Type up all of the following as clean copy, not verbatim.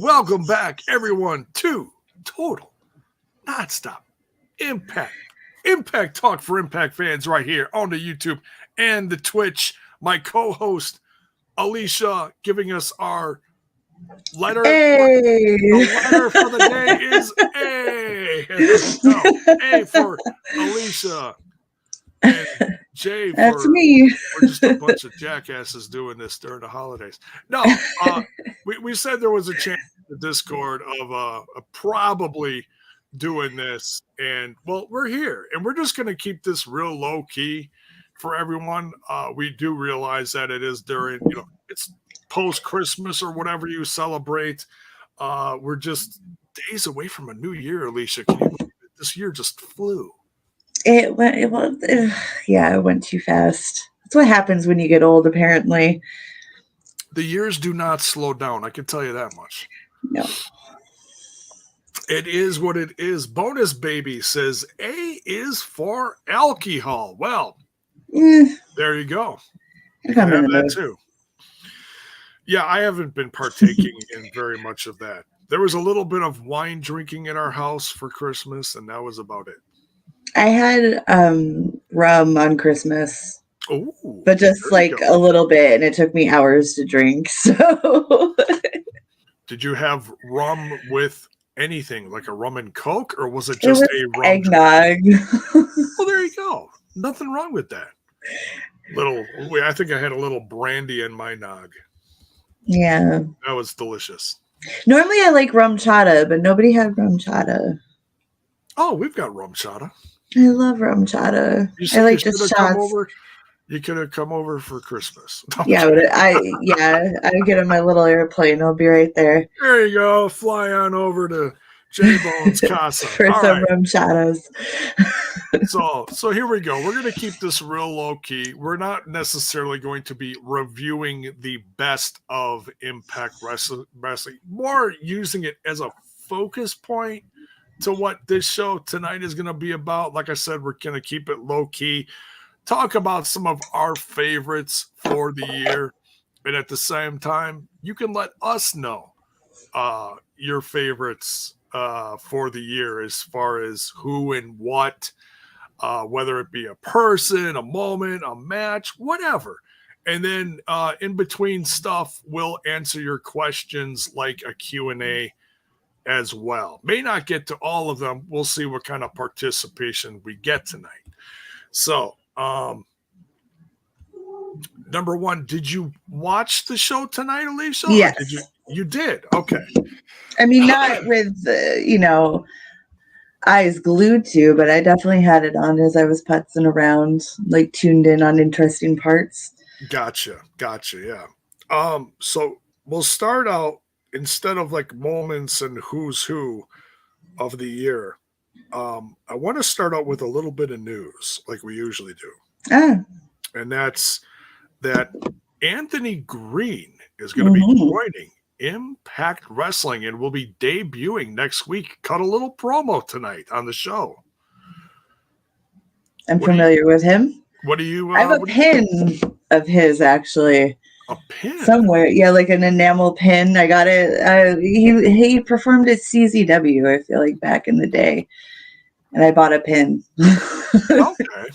Welcome back, everyone, to Total Nonstop Impact. Impact Talk for Impact fans right here on the YouTube and the Twitch. My co-host, Alicia, giving us our letter. Hey. The letter for the day is A. A for Alicia. And J for... That's me. We're just a bunch of jackasses doing this during the holidays. No, we said there was a chance in the Discord of probably doing this. And, well, we're here. And we're just going to keep this real low-key for everyone. We do realize that it is during, it's post-Christmas or whatever you celebrate. We're just days away from a new year, Alicia. Can you believe it? This year just flew. It went too fast. That's what happens when you get old, apparently. The years do not slow down. I can tell you that much. No. It is what it is. Bonus Baby says A is for alcohol. Well, there you go. You can have that too. Yeah, I haven't been partaking in very much of that. There was a little bit of wine drinking in our house for Christmas, and that was about it. I had rum on Christmas. Ooh, but just like a little bit, and it took me hours to drink. So, did you have rum with anything, like a rum and Coke, or was it just a rum eggnog? Well, there you go. Nothing wrong with that. I think I had a little brandy in my nog. Yeah, that was delicious. Normally, I like rum chata, but nobody had rum chata. Oh, we've got rum chata. I love rum chata. I like just shots. You could have come over for Christmas. Yeah, but I get on my little airplane. I'll be right there. There you go. Fly on over to J-Bone's casa. For some rum chatas. So here we go. We're going to keep this real low key. We're not necessarily going to be reviewing the best of Impact Wrestling. More using it as a focus point to what this show tonight is going to be about. Like I said, we're going to keep it low key. Talk about some of our favorites for the year. And at the same time, you can let us know your favorites for the year as far as who and what, whether it be a person, a moment, a match, whatever. And then in between stuff, we'll answer your questions like a Q&A as well. May not get to all of them. We'll see what kind of participation we get tonight. So, number one, did you watch the show tonight, Alicia? Yes. You did? Okay. I mean, not with, eyes glued to, but I definitely had it on as I was putzing around, like tuned in on interesting parts. Gotcha. Yeah. So we'll start out, instead of like moments and who's who of the year, I want to start out with a little bit of news like we usually do. And that's that Anthony Green is going to be joining Impact Wrestling and will be debuting next week. Cut a little promo tonight on the show. I'm familiar with him. What do you... I have a pin of his, actually. A pin? Somewhere. Yeah, like an enamel pin. I got it. He performed at CZW, I feel like, back in the day. And I bought a pin. Okay.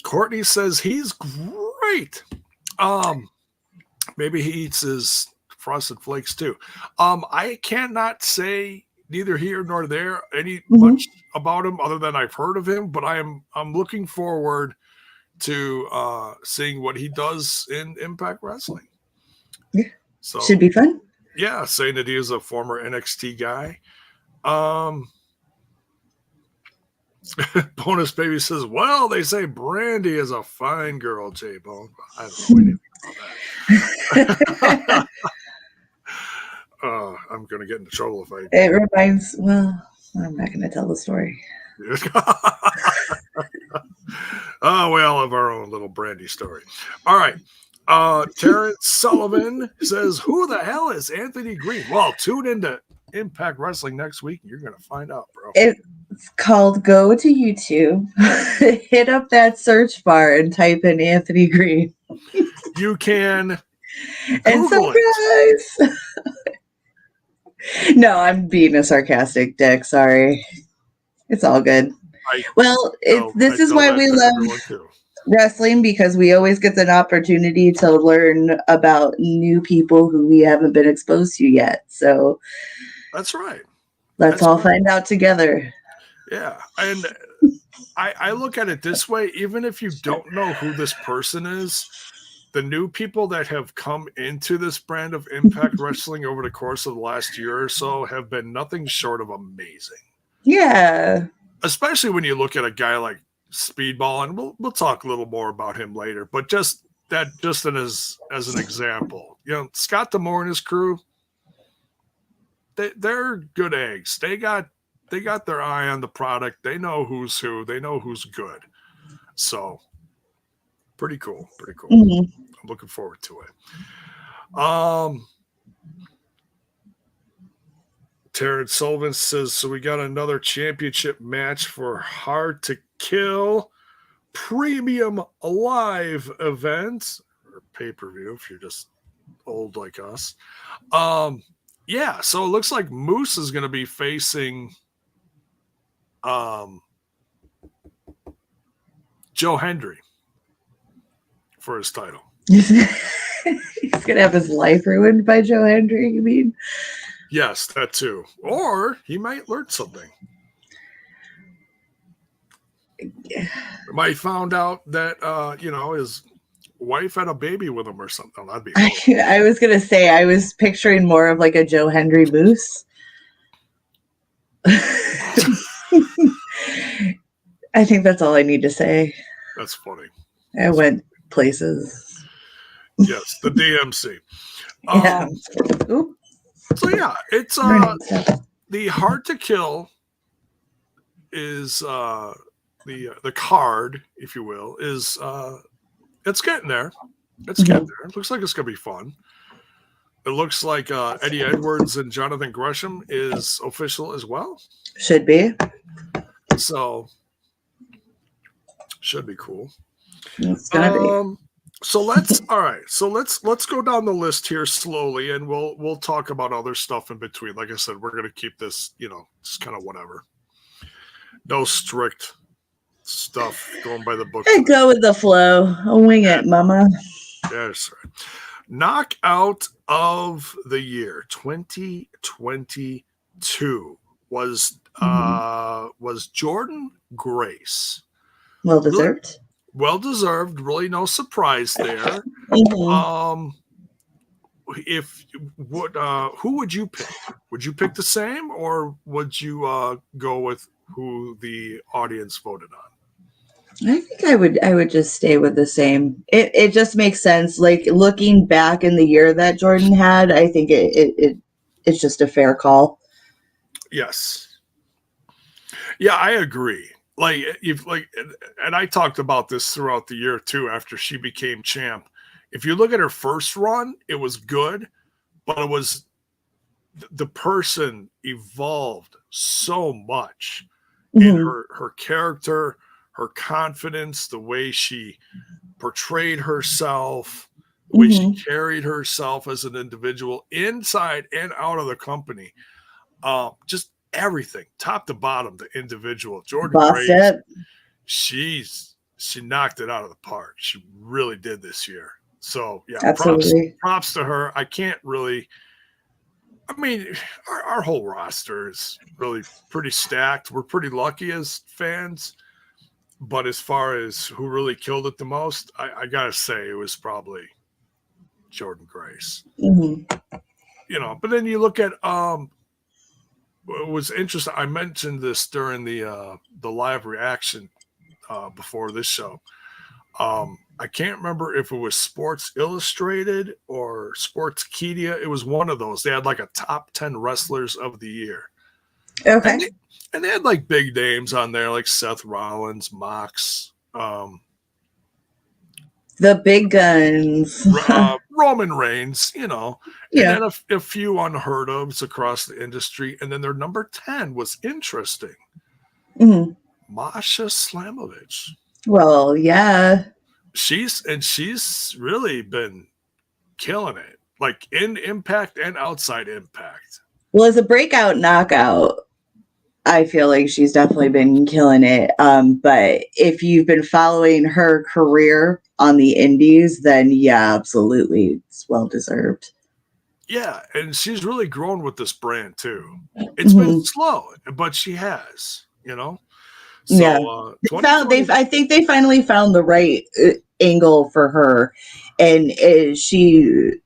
Courtney says he's great. Maybe he eats his Frosted Flakes too. I cannot say neither here nor there much about him other than I've heard of him, but I'm looking forward to seeing what he does in Impact Wrestling. Yeah. So should be fun. Yeah, saying that he is a former NXT guy. Bonus Baby says, well, they say Brandy is a fine girl, J-Bone. I don't know anything about that. I'm going to get into trouble if I... It reminds... Well, I'm not going to tell the story. We all have our own little Brandy story. All right. Terrence Sullivan says, who the hell is Anthony Green? Well, tune into Impact Wrestling next week and you're going to find out, bro. It's called go to YouTube, hit up that search bar and type in Anthony Green. You can Google and surprise! No, I'm being a sarcastic dick. Sorry. It's all good. Well, this is why we love wrestling, because we always get an opportunity to learn about new people who we haven't been exposed to yet. So that's right. Let's all find out together. Yeah. And I look at it this way, even if you don't know who this person is, the new people that have come into this brand of Impact Wrestling over the course of the last year or so have been nothing short of amazing. Yeah. Especially when you look at a guy like Speedball, and we'll talk a little more about him later, but just as an example, Scott D'Amore and his crew, they're good eggs. They got their eye on the product. They know who's who. They know who's good. So pretty cool. Mm-hmm. I'm looking forward to it. Terrence Sullivan says, so we got another championship match for Hard to Kill Premium Live event, or pay-per-view if you're just old like us. Yeah, so it looks like Moose is going to be facing Joe Hendry for his title. He's going to have his life ruined by Joe Hendry, you mean? Yes, that too. Or he might learn something. Yeah. Might found out that, his wife had a baby with him or something. That'd be cool. I was going to say, I was picturing more of like a Joe Hendry Moose. I think that's all I need to say. That's funny. I went places. Yes, the DMC. Yeah. So yeah, it's the Hard to Kill is the card, if you will, is it's getting there. It's getting there. It looks like it's gonna be fun. It looks like Eddie Edwards and Jonathan Gresham is official as well. Should be. So should be cool. It's gonna be. So let's go down the list here slowly, and we'll talk about other stuff in between. Like I said, we're gonna keep this, just kind of whatever. No strict stuff going by the book. I go with the flow. I'll wing it, mama. Yes, right. Knockout of the year 2022 was Jordan Grace. Well deserved. Well deserved. Really, no surprise there. Who would you pick? Would you pick the same, or would you go with who the audience voted on? I think I would just stay with the same. It just makes sense. Like, looking back in the year that Jordan had, I think it's just a fair call. Yes. Yeah, I agree. And I talked about this throughout the year too, after she became champ. If you look at her first run, it was good, but it was the person evolved so much in her character, her confidence, the way she portrayed herself, the way she carried herself as an individual inside and out of the company. Just everything, top to bottom, the individual. Jordan Grace, she knocked it out of the park. She really did this year. So yeah, props to her. I can't really. I mean, our whole roster is really pretty stacked. We're pretty lucky as fans. But as far as who really killed it the most, I gotta say it was probably Jordan Grace. But then you look at it was interesting. I mentioned this during the live reaction before this show. I can't remember if it was Sports Illustrated or Sportskeeda. It was one of those. They had like a top 10 wrestlers of the year. Okay. And they had like big names on there, like Seth Rollins, Mox, the big guns, Roman Reigns, and then a few unheard ofs across the industry. And then their number 10 was interesting. Masha Slamovich. Well, yeah. She's really been killing it, like in Impact and outside Impact. Well, as a breakout knockout, I feel like she's definitely been killing it. But if you've been following her career on the indies, then yeah, absolutely. It's well deserved. Yeah, and she's really grown with this brand too. It's been slow, but she has, So, yeah, I think they finally found the right angle for her, and she's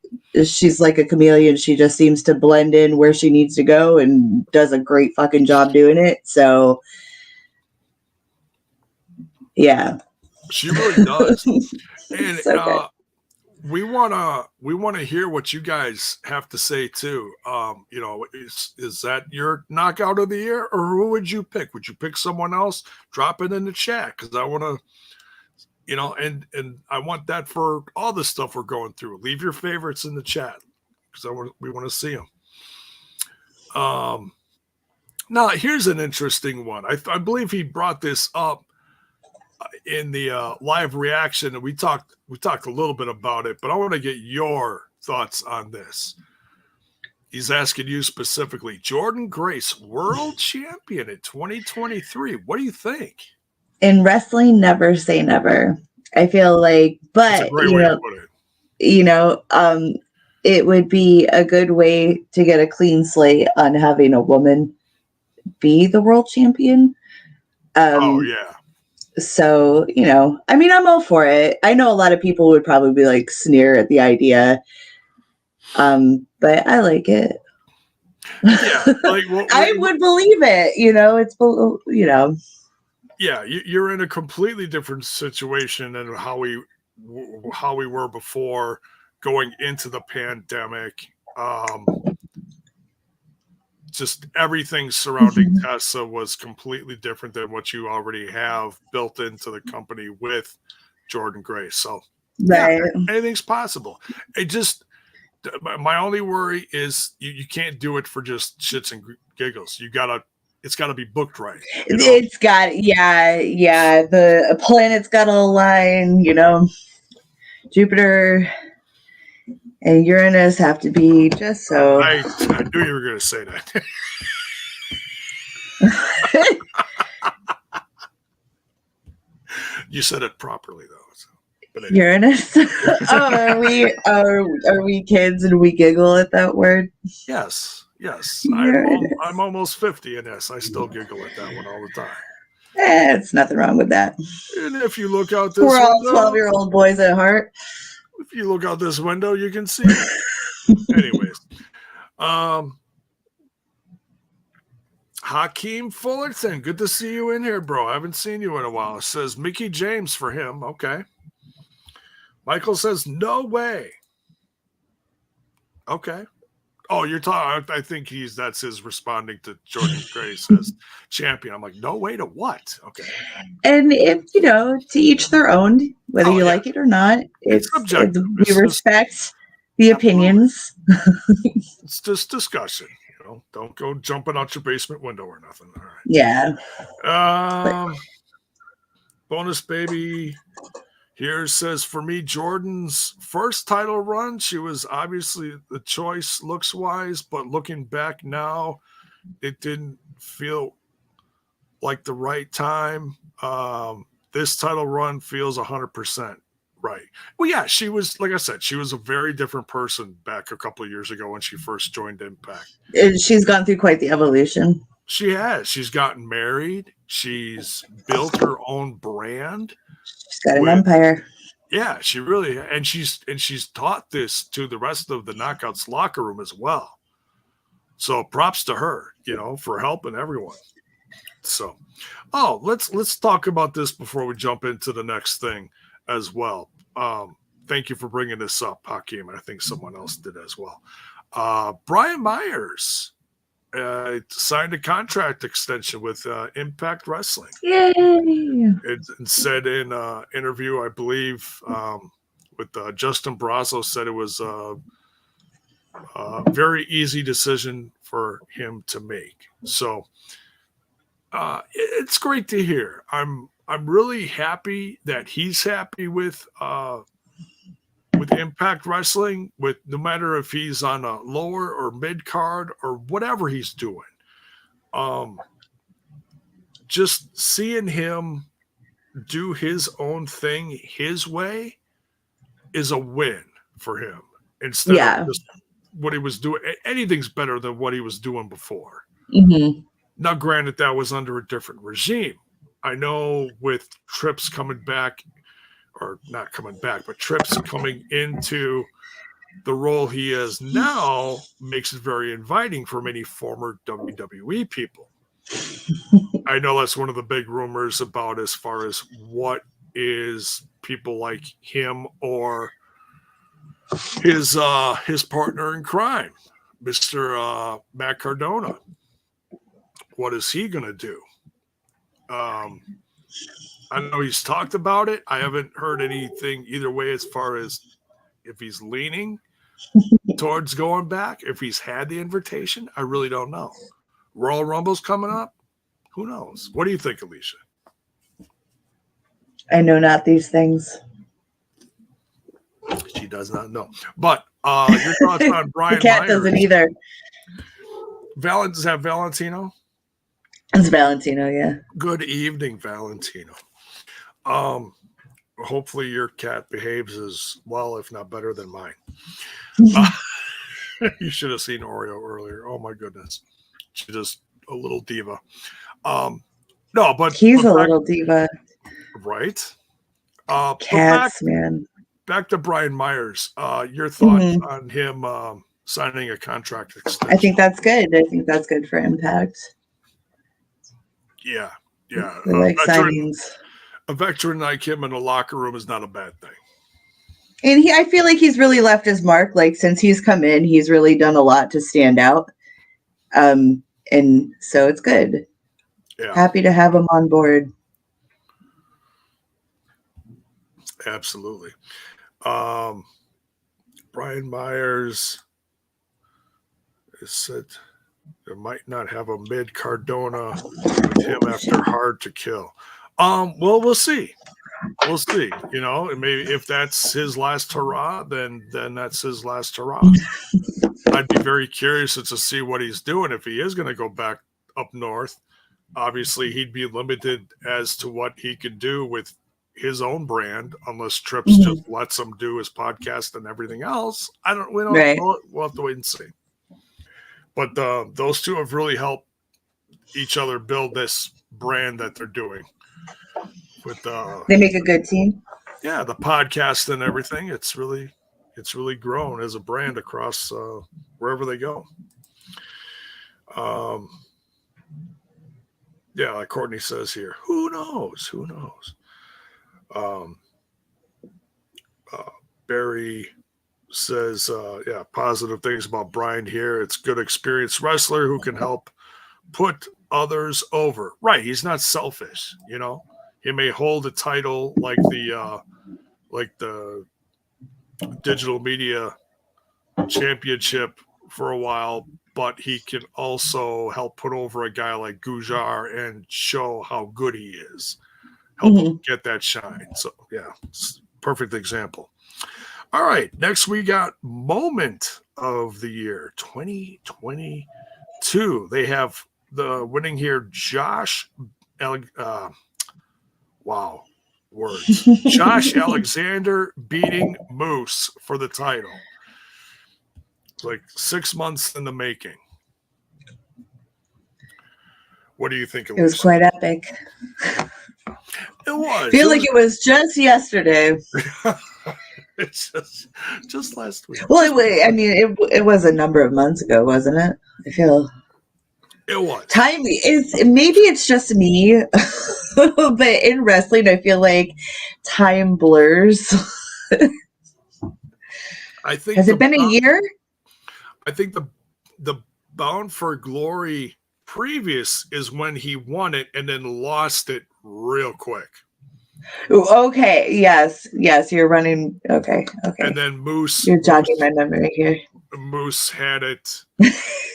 like a chameleon. She just seems to blend in where she needs to go and does a great fucking job doing it. So, yeah, she really does. And so we wanna hear what you guys have to say too. Is that your knockout of the year, or who would you pick? Would you pick someone else? Drop it in the chat because I want to. And I want that for all the stuff we're going through. Leave your favorites in the chat because we want to see them. Now here's an interesting one. I believe he brought this up in the live reaction, and we talked a little bit about it, but I want to get your thoughts on this. He's asking you specifically, Jordynne Grace, world champion in 2023. What do you think? In wrestling, never say never. I feel like, but that's a great way to put it. It would be a good way to get a clean slate on having a woman be the world champion. Oh yeah. So, I mean, I'm all for it. I know a lot of people would probably like sneer at the idea. But I like it. Yeah, like I would believe it. Yeah, you're in a completely different situation than how we were before going into the pandemic. Just everything surrounding Tessa was completely different than what you already have built into the company with Jordynne Grace. So, right. Yeah, anything's possible. My only worry is you can't do it for just shits and giggles. It's got to be booked right. It's got, yeah. The planets got to align, Jupiter and Uranus have to be just so. I knew you were going to say that. You said it properly, though. So. Anyway. Uranus. Are we kids and we giggle at that word? Yes. I'm almost 50, and yes, I still giggle at that one all the time. It's nothing wrong with that. And if you look out this we're all 12-year-old boys at heart. If you look out this window, you can see it. Anyways, Hakeem Fullerton, good to see you in here, bro. I haven't seen you in a while. It says Mickey James for him. Okay. Michael says no way. Okay. Oh, you're talking. I think that's his responding to Jordynne Grace as champion. I'm like, no way to what? Okay. And if to each their own, whether you like it or not, it's subjective. We respect the opinions. It's just discussion. Don't go jumping out your basement window or nothing. All right. Yeah. Bonus baby. Here says, for me, Jordynne's first title run, she was obviously the choice looks-wise, but looking back now, it didn't feel like the right time. This title run feels 100% right. Well, yeah, she was, like I said, she was a very different person back a couple of years ago when she first joined Impact. She's gone through quite the evolution. She has. She's gotten married. She's built her own brand. She's got an empire. Yeah, she really, and she's taught this to the rest of the Knockouts locker room as well. So props to her, for helping everyone. So, let's talk about this before we jump into the next thing as well. Thank you for bringing this up, Hakeem. I think someone else did as well. Brian Myers signed a contract extension with Impact Wrestling. Yay! It said in an interview, I believe, with Justin Brazo, said it was a very easy decision for him to make. So it's great to hear. I'm really happy that he's happy with with Impact Wrestling, with no matter if he's on a lower or mid card or whatever he's doing, just seeing him do his own thing his way is a win for him instead of just what he was doing. Anything's better than what he was doing before. Mm-hmm. Now, granted, that was under a different regime. I know with Trips coming back, or not coming back, but Trips coming into the role he is now makes it very inviting for many former WWE people. I know that's one of the big rumors about as far as what is people like him or his partner in crime, Mr. Matt Cardona. What is he going to do? I know he's talked about it. I haven't heard anything either way as far as if he's leaning towards going back, if he's had the invitation. I really don't know. Royal Rumble's coming up. Who knows? What do you think, Alicia? I know not these things. She does not know. But your thoughts on Brian The cat Myers? doesn't either. Does that Valentino? It's Valentino, yeah. Good evening, Valentino. Hopefully your cat behaves as well, if not better than mine. You should have seen Oreo earlier. Oh my goodness. She's just a little diva. No, but he's a little diva. Right? Cats, man. Back to Brian Myers. Your thoughts on him signing a contract extension? I think that's good. I think that's good for Impact. Yeah. We like signings. A veteran like him in the locker room is not a bad thing. And I feel like he's really left his mark. Like since he's come in, he's really done a lot to stand out. And so it's good. Yeah. Happy to have him on board. Absolutely. Brian Myers said they might not have a mid Cardona with him after Hard to Kill. Well, we'll see. We'll see. You know, maybe if that's his last hurrah, then that's his last hurrah. I'd be very curious to see what he's doing if he is going to go back up north. Obviously, he'd be limited as to what he could do with his own brand, unless Trips just lets him do his podcast and everything else. We'll have to wait and see. But those two have really helped each other build this brand that they're doing. They make a good team. Yeah, the podcast and everything. It's really grown as a brand across wherever they go. Yeah, like Courtney says here, who knows? Barry says, positive things about Brian here. It's good experienced wrestler who can help put others over. Right. He's not selfish, you know. He may hold a title like the digital media championship for a while, but he can also help put over a guy like Gujar and show how good he is. Help him get that shine. So, yeah, perfect example. All right, next we got Moment of the Year 2022. They have the winning here, Josh Alexander beating Moose for the title. It's like 6 months in the making. What do you think? It was quite epic. It was. I feel like it was just yesterday. It's just last week. Well, it was a number of months ago, wasn't it? I feel it was. Time is maybe it's just me, but in wrestling, I feel like time blurs. I think has it been a year? I think the Bound for Glory previous is when he won it and then lost it real quick. Okay. Yes. You're running. Okay. And then Moose. You're jogging my memory here. Moose had it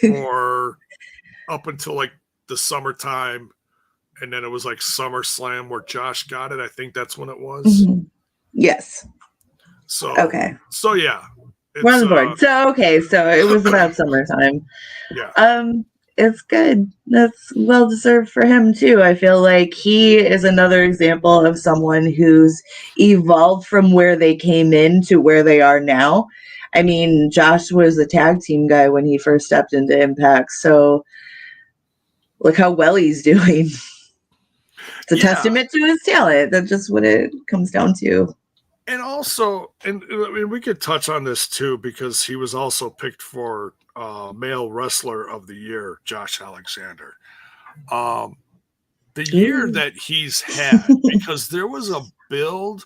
for up until like the summertime, and then it was like SummerSlam where Josh got it. I think that's when it was. Yes. So okay. So yeah. We're on the board. So it was about summertime. Yeah. It's good. That's well deserved for him too. I feel like he is another example of someone who's evolved from where they came in to where they are now. I mean, Josh was a tag team guy when he first stepped into Impact. So look how well he's doing. It's a testament to his talent. That's just what it comes down to. And also, and I mean, we could touch on this too, because he was also picked for male wrestler of the year, Josh Alexander. The year that he's had, because there was a build,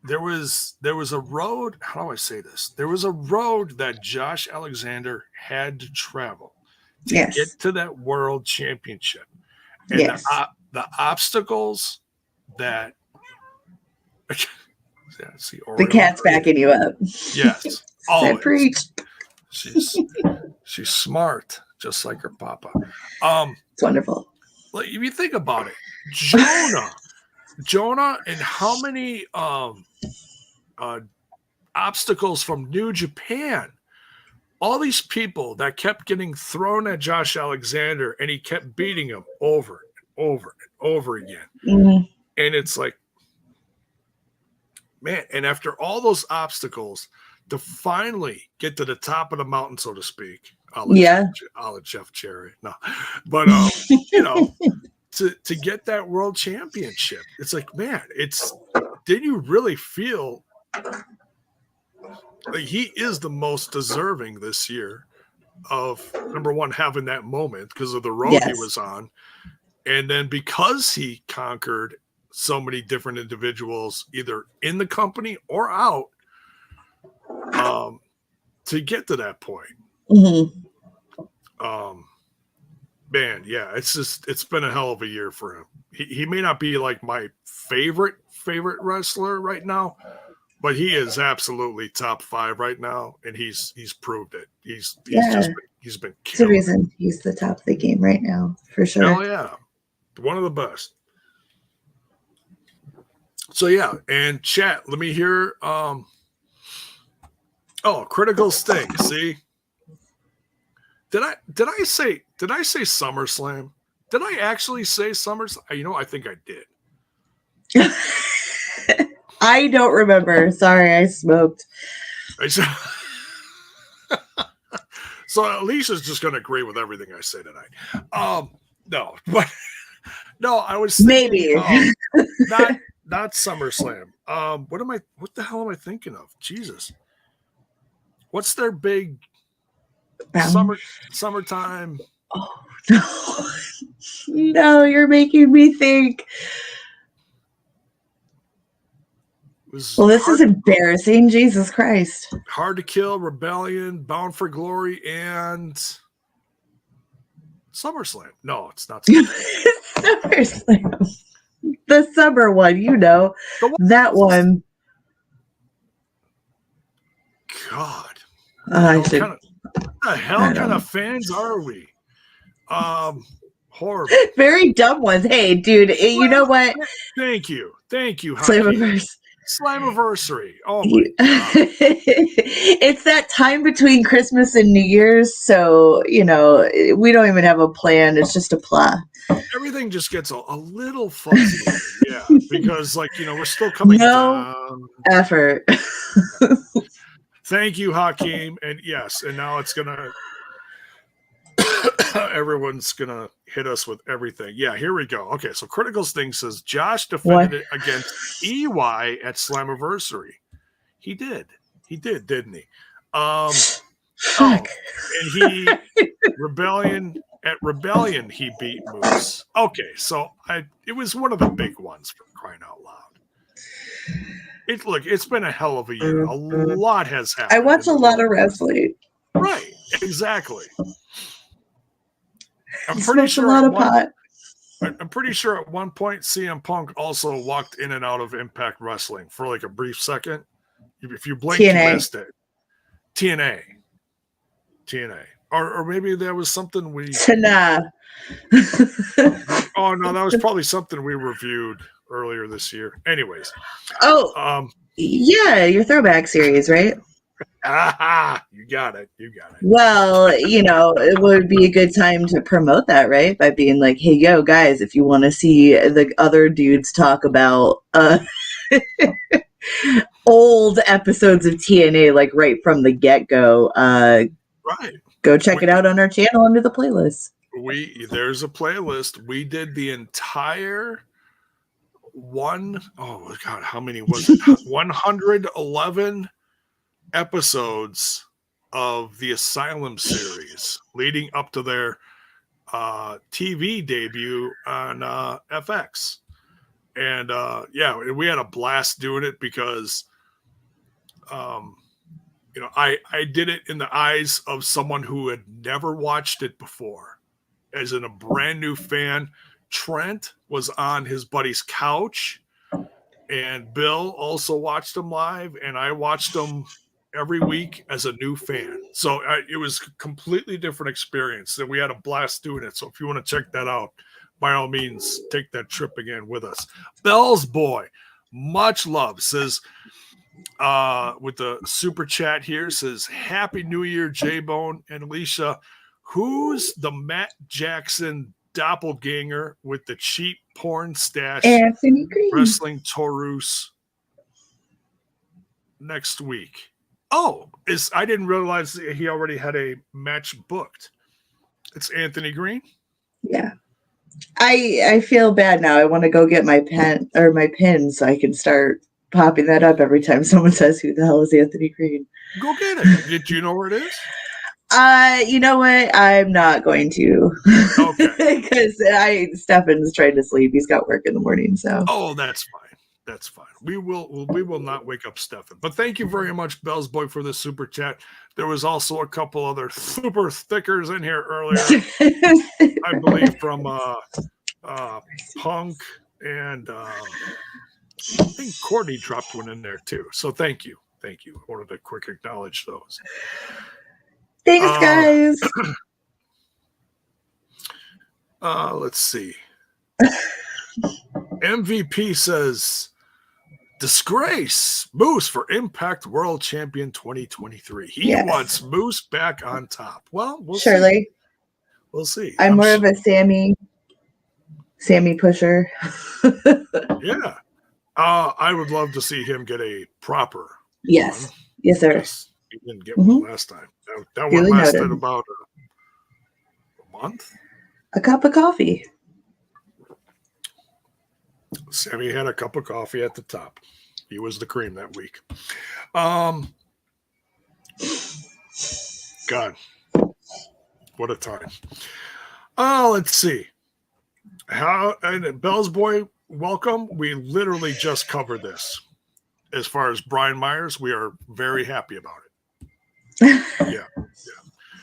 there was a road. How do I say this? There was a road that Josh Alexander had to travel to get to that world championship, and the obstacles that. The cat's backing you up. Yes. I preach. She's smart, just like her papa. It's wonderful. Like, if you think about it, Jonah, and how many obstacles from New Japan. All these people that kept getting thrown at Josh Alexander, and he kept beating them over and over and over again. Mm-hmm. And it's like, man, and after all those obstacles, to finally get to the top of the mountain, so to speak. I'll let Jeff Cherry. No. But, to get that world championship, it's like, man, did you really feel like he is the most deserving this year of, number one, having that moment because of the road he was on. And then because he conquered so many different individuals, either in the company or out, to get to that point. Mm-hmm. Man, yeah, it's been a hell of a year for him. He may not be like my favorite wrestler right now, but he is absolutely top 5 right now, and he's proved it. He's been killing. It's the reason he's the top of the game right now, for sure. Hell yeah. One of the best. So yeah, and chat, let me hear Critical Sting. See? Did I say SummerSlam? Did I actually say SummerSlam? I think I did. I don't remember. Sorry, I smoked. So Alicia's just going to agree with everything I say tonight. No, but no, I was thinking, maybe not SummerSlam. What the hell am I thinking of? Jesus. What's their big summertime? Oh, no. No, you're making me think. Well, this is embarrassing. Jesus Christ. Hard to Kill, Rebellion, Bound for Glory, and SummerSlam. No, it's not SummerSlam. The summer one, that one. God. What the hell kind of fans are we? Horrible. Very dumb ones. Hey, dude, you know what? Thank you. Slammiversary. Oh my God. It's that time between Christmas and New Year's, so we don't even have a plan. It's just a plot. Everything just gets a little fuzzy. Yeah, because we're still coming down. Effort. Thank you, Hakeem. And yes, and now it's gonna everyone's gonna hit us with everything. Yeah, here we go. Okay, so Critical Sting says Josh defended it against EY at Slammiversary. He did, didn't he? And he Rebellion he beat Moose. Okay, so it was one of the big ones, for crying out loud. It's been a hell of a year. A lot has happened. I watch a lot of wrestling. Right, exactly. I'm pretty sure at one point CM Punk also walked in and out of Impact Wrestling for like a brief second. If you blink, you missed it. TNA. Or maybe there was something we... Oh, no, that was probably something we reviewed earlier this year. Anyways. Oh, Yeah, your throwback series, right? You got it. Well, it would be a good time to promote that, right? By being like, hey, yo, guys, if you want to see the other dudes talk about old episodes of TNA, like right from the get-go, right. Go check it out on our channel under the playlist. There's a playlist. We did the entire how many was it? 111 episodes of the Asylum series leading up to their TV debut on FX. And we had a blast doing it because I did it in the eyes of someone who had never watched it before. As in a brand new fan, Trent was on his buddy's couch, and Bill also watched him live, and I watched him every week as a new fan. So it was a completely different experience, and we had a blast doing it. So if you want to check that out, by all means, take that trip again with us. Bell's Boy, much love, says, with the super chat here, says, Happy New Year, J-Bone and Alicia. Who's the Matt Jackson doppelganger with the cheap porn stash? Anthony Green. Wrestling Taurus next week. Oh, I didn't realize he already had a match booked. It's Anthony Green? Yeah. I feel bad now. I want to go get my pen or my pin so I can start popping that up every time someone says, who the hell is Anthony Green? Go get it. Do you know where it is? You know what? I'm not going to. Okay. Because Stefan's trying to sleep. He's got work in the morning, so. Oh, that's fine. That's fine. We will not wake up Stefan. But thank you very much, Bell's Boy, for the super chat. There was also a couple other super stickers in here earlier. I believe from Punk and I think Courtney dropped one in there too. So thank you. I wanted to quick acknowledge those. Thanks, guys. Let's see. MVP says, disgrace Moose for Impact World Champion 2023. He wants Moose back on top. Well, we'll see. We'll see. I'm more of a Sammy pusher. Yeah. I would love to see him get a proper Yes. One. Yes, sir. He didn't get one last time. That one lasted about a month. A cup of coffee. Sammy had a cup of coffee at the top. He was the cream that week. God, what a time. Let's see. Bell's Boy, welcome. We literally just covered this. As far as Brian Myers, we are very happy about it. Yeah.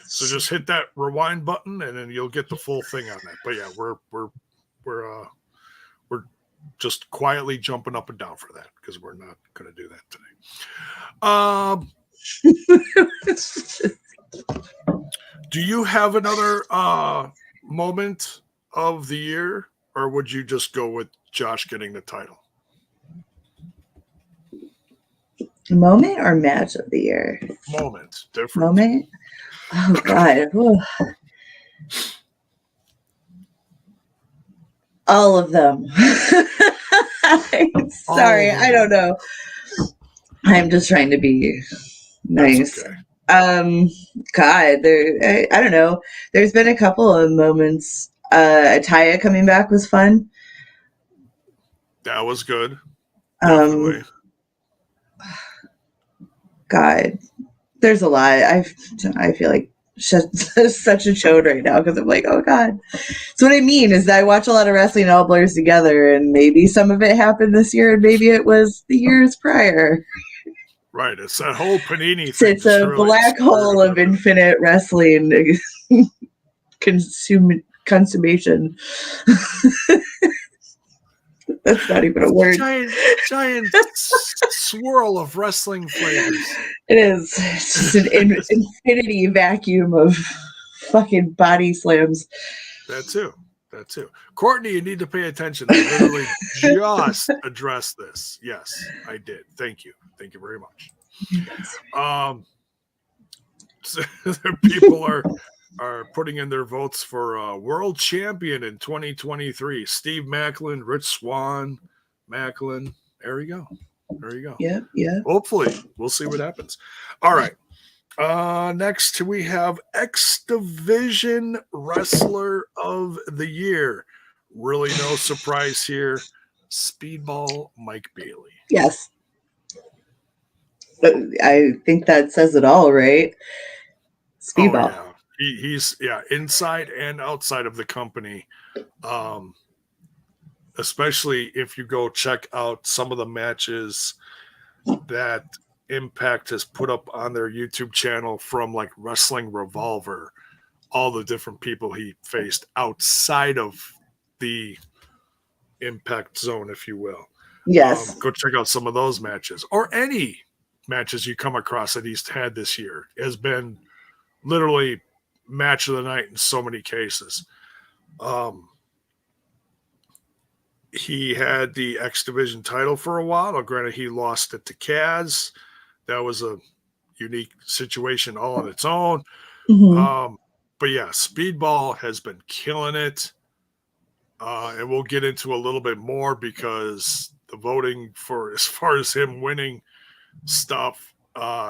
So just hit that rewind button, and then you'll get the full thing on that. But yeah, we're just quietly jumping up and down for that because we're not going to do that today. Do you have another moment of the year, or would you just go with Josh getting the title? Moment or match of the year? Moment. Different. Moment? Oh, God. All of them. Sorry, I don't know. I'm just trying to be nice. Okay. God, I don't know. There's been a couple of moments. Taya coming back was fun. That was good. Definitely. God, there's a lot. I feel like such a chode right now because I'm like, oh God. So what I mean is that I watch a lot of wrestling all blurs together, and maybe some of it happened this year, and maybe it was the years prior. Right, it's that whole Panini thing. It's a black hole of infinite wrestling consummation. That's not even a word. Giant swirl of wrestling flavors. It is. It's just an infinity vacuum of fucking body slams. That too. That too. Courtney, you need to pay attention. I literally just addressed this. Yes, I did. Thank you. Thank you very much. So people are putting in their votes for world champion in 2023. Steve Macklin, Rich Swann, Macklin. There you go. There you go. Yeah. Hopefully, we'll see what happens. All right. Next, we have X Division Wrestler of the Year. Really no surprise here. Speedball Mike Bailey. Yes. I think that says it all, right? Speedball. Oh, yeah. He's inside and outside of the company. Especially if you go check out some of the matches that Impact has put up on their YouTube channel from like Wrestling Revolver, all the different people he faced outside of the Impact zone, if you will. Yes. Go check out some of those matches, or any matches you come across that he's had this year. It has been literally match of the night in so many cases. He had the X Division title for a while. Now, granted, he lost it to Kaz. That was a unique situation all on its own. Mm-hmm. But yeah, Speedball has been killing it. And we'll get into a little bit more because the voting for as far as him winning stuff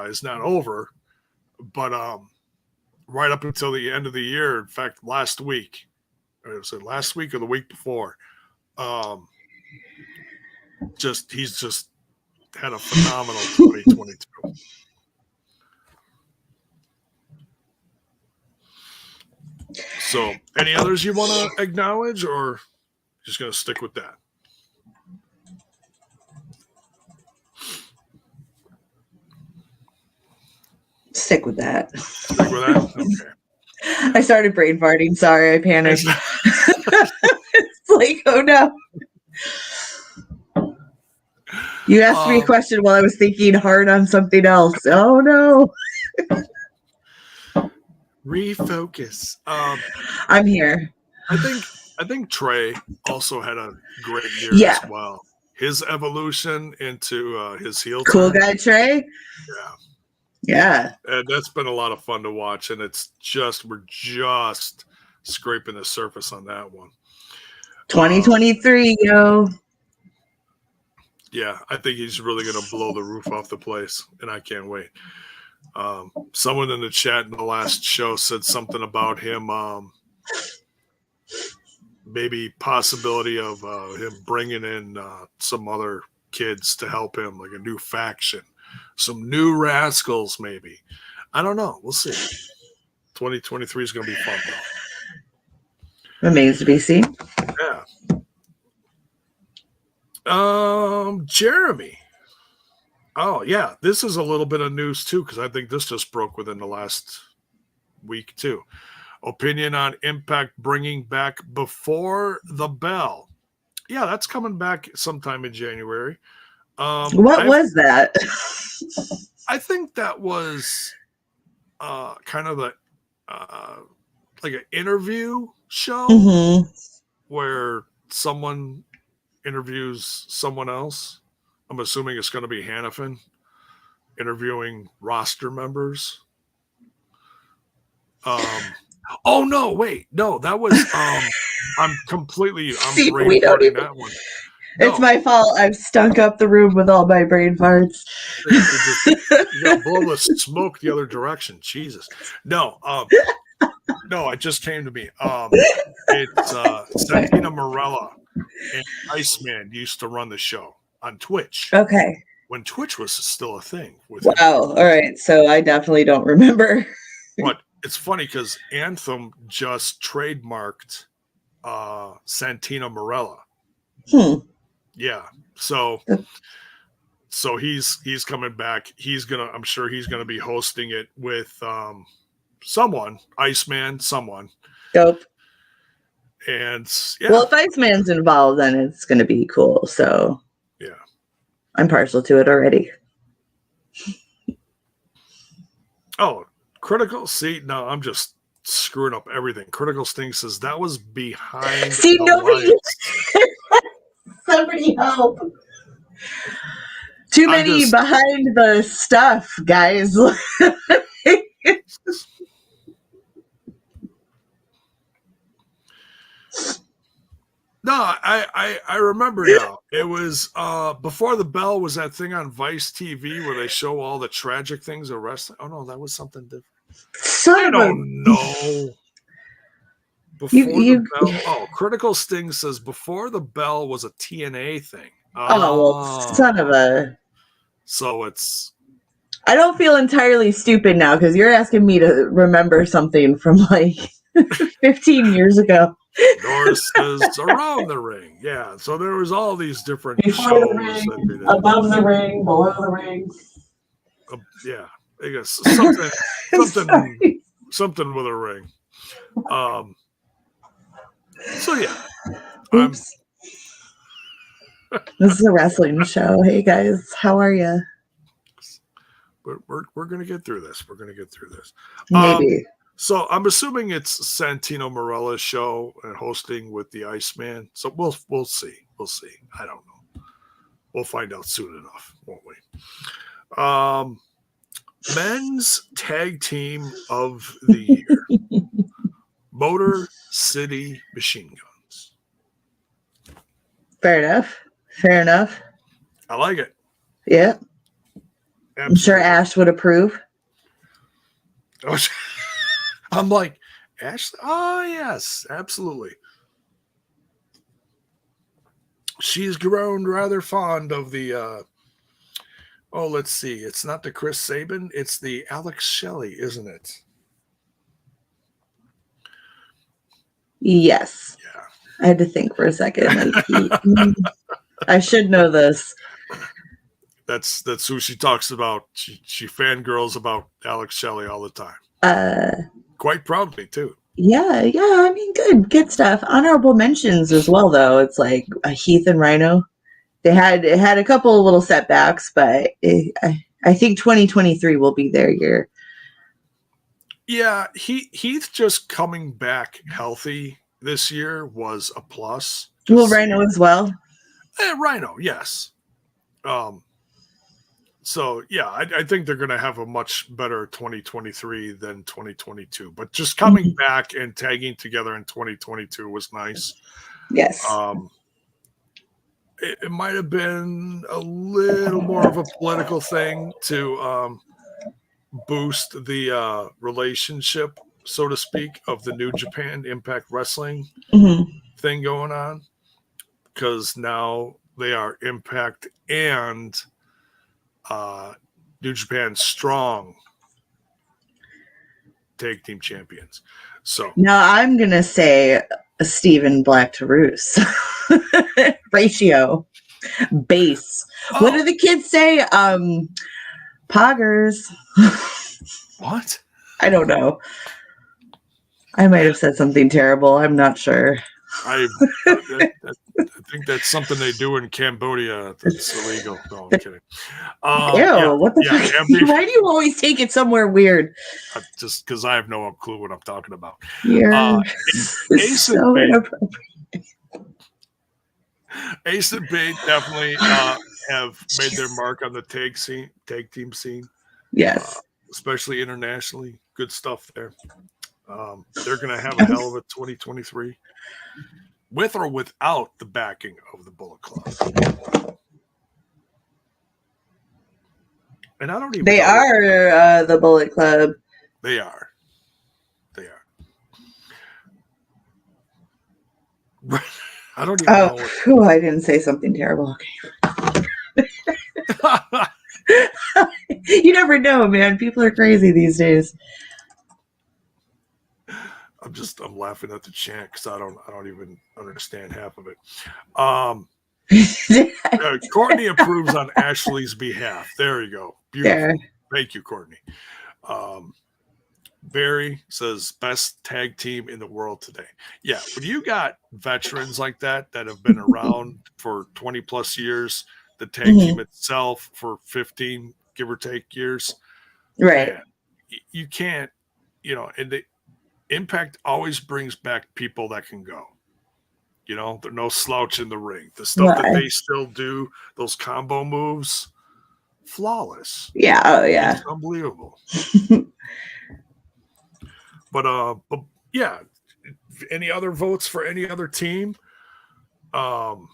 is not over. But right up until the end of the year, in fact, last week, or was it last week or the week before, he's just had a phenomenal 2022. So, any others you want to acknowledge, or just going to stick with that? Stick with that. Stick with that? Okay. I started brain farting. Sorry, I panicked. It's like, oh no. You asked me a question while I was thinking hard on something else. Oh no. Refocus. I'm here. I think Trey also had a great year as well. His evolution into his heel cool turn. Guy Trey. Yeah. And that's been a lot of fun to watch, and we're just scraping the surface on that one. 2023, yo. Yeah, I think he's really going to blow the roof off the place, and I can't wait. Someone in the chat in the last show said something about him, maybe possibility of him bringing in some other kids to help him, like a new faction, some new rascals, maybe. I don't know. We'll see. 2023 is going to be fun, though. Remains to be seen. Yeah. Jeremy. Oh, yeah. This is a little bit of news, too, because I think this just broke within the last week, too. Opinion on Impact bringing back Before the Bell. Yeah, that's coming back sometime in January. What was that? I think that was kind of like an interview show where someone interviews someone else. I'm assuming it's going to be Hannafin interviewing roster members. Oh no, wait, no, that was I'm brain farting that one. No. It's my fault. I've stunk up the room with all my brain farts. You gotta blow the smoke the other direction. Jesus. No, it just came to me. It's Santina Morella and Iceman used to run the show on Twitch. Okay. When Twitch was still a thing. Wow. All right. So I definitely don't remember. But it's funny because Anthem just trademarked Santina Morella. Yeah. So he's coming back. I'm sure he's gonna be hosting it with someone, Iceman, someone. Dope. And yeah. Well, if Iceman's involved, then it's gonna be cool. So yeah. I'm partial to it already. Oh, critical? See, no, I'm just screwing up everything. Critical Sting says that was behind See, the nobody. lines. Somebody help. Too many behind the stuff, guys. No, I remember now. It was before the bell was that thing on Vice TV where they show all the tragic things of wrestling. Oh no, that was something different. I don't know. Before the bell. Critical Sting says before the bell was a TNA thing. Son of a. So it's. I don't feel entirely stupid now because you're asking me to remember something from like 15 years ago. Norris says around the ring. Yeah. So there was all these different before shows. The ring, above the ring, below the ring. Yeah. I guess something with a ring. So yeah. Oops. This is a wrestling show. Hey guys, how are you? But we're gonna get through this. Maybe. So I'm assuming it's Santino Marella's show and hosting with the Iceman. So we'll see. We'll see. I don't know. We'll find out soon enough, won't we? Men's Tag Team of the Year. Motor City Machine Guns. Fair enough. I like it. Yeah. Absolutely. I'm sure Ash would approve. I'm like, Ash? Oh, yes, absolutely. She's grown rather fond of the, let's see. It's not the Chris Sabin. It's the Alex Shelley, isn't it? Yes. Yeah. I had to think for a second. I should know this. That's who she talks about. She fangirls about Alex Shelley all the time. Quite proudly too. Yeah. I mean, good stuff. Honorable mentions as well, though. It's like Heath and Rhino. They had a couple of little setbacks, but I think 2023 will be their year. Yeah, Heath just coming back healthy this year was a plus. Well, Rhino as well. Rhino, yes. So, yeah, I think they're going to have a much better 2023 than 2022. But just coming back and tagging together in 2022 was nice. Yes. It might have been a little more of a political thing to boost the relationship, so to speak, of the New Japan Impact Wrestling thing going on. Because now they are Impact and New Japan Strong tag team champions. So now I'm gonna say Stephen Black to Roos ratio base. What do the kids say? Poggers. What? I don't know. I might have said something terrible. I'm not sure. I think that's something they do in Cambodia that's illegal. No, I'm kidding. What the fuck? Why do you always take it somewhere weird? Just because I have no clue what I'm talking about. Ace so inappropriate. Ace and Bate definitely have made their mark on the tag team scene. Yes. Especially internationally. Good stuff there. They're going to have a hell of a 2023. With or without the backing of the Bullet Club. And I don't even know. They are the Bullet Club. They are. I don't even know. I didn't say something terrible. Okay. You never know, man. People are crazy these days. I'm laughing at the chant because I don't even understand half of it. Courtney approves on Ashley's behalf. There you go. Beautiful. There. Thank you, Courtney. Barry says best tag team in the world today. Yeah, when you got veterans like that have been around for 20 plus years, the tag team itself for 15, give or take years. Right. Man, you can't, and Impact always brings back people that can go. You know, they're no slouch in the ring. The stuff that they still do, those combo moves, flawless. Yeah, oh yeah. It's unbelievable. But yeah, any other votes for any other team? Well,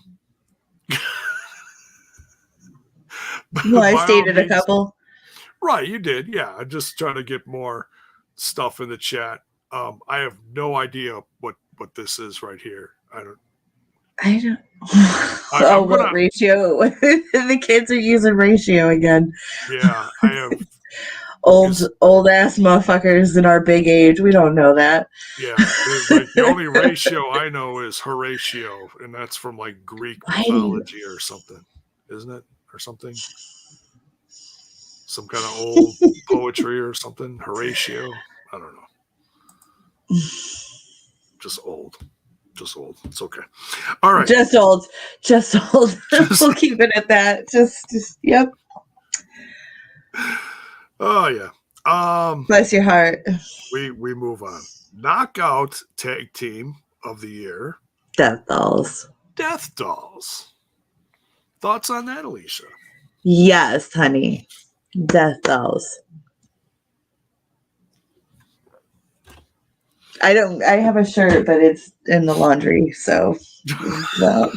I stated a couple. Right, you did. Yeah, I'm just trying to get more stuff in the chat. I have no idea what this is right here. I don't. What ratio? The kids are using ratio again. Yeah, I have. old ass motherfuckers in our big age. We don't know that. Yeah, like the only ratio I know is Horatio, and that's from like Greek mythology or something, isn't it? Or something. Some kind of old poetry or something. Horatio. I don't know. Just old. It's okay. All right. Just old. We'll keep it at that. Just yep. Oh yeah. Bless your heart. We move on. Knockout Tag Team of the Year. Death Dolls. Thoughts on that, Alicia? Yes, honey. Death Dolls. I have a shirt, but it's in the laundry, so well,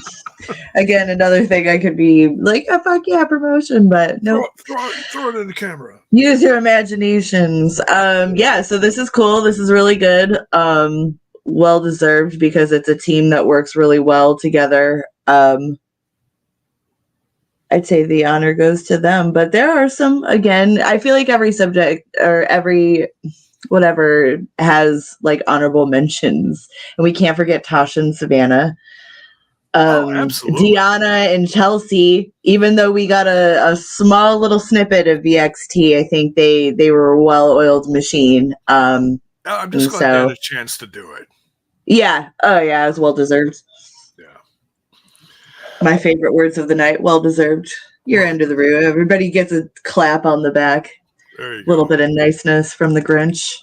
again, another thing I could be like a fuck yeah promotion, but no. Throw it in the camera. Use your imaginations. Yeah, so this is cool. This is really good. Well deserved because it's a team that works really well together. I'd say the honor goes to them, but there are some, again, I feel like every subject or every whatever has like honorable mentions, and we can't forget Tasha and Savannah. Absolutely. Deanna and Chelsea, even though we got a small little snippet of VXT, I think they were a well-oiled machine. I'm just glad they had a chance to do it. Yeah. Oh yeah, it was well-deserved. Yeah. My favorite words of the night, well-deserved. You're under the roof. Everybody gets a clap on the back. There you go. A little bit of niceness from the Grinch.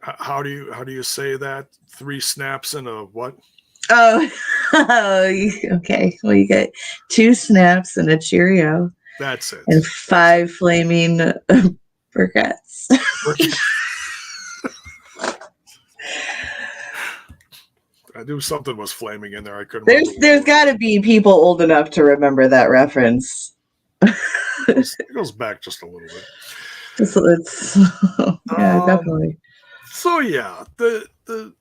How do you say that? 3 snaps and a what? Oh, okay. Well, you get 2 snaps and a Cheerio. That's it. And 5 flaming briquettes. I knew something was flaming in there. I couldn't. There's got to be people old enough to remember that reference. It goes back just a little bit. Yeah, definitely. So yeah, the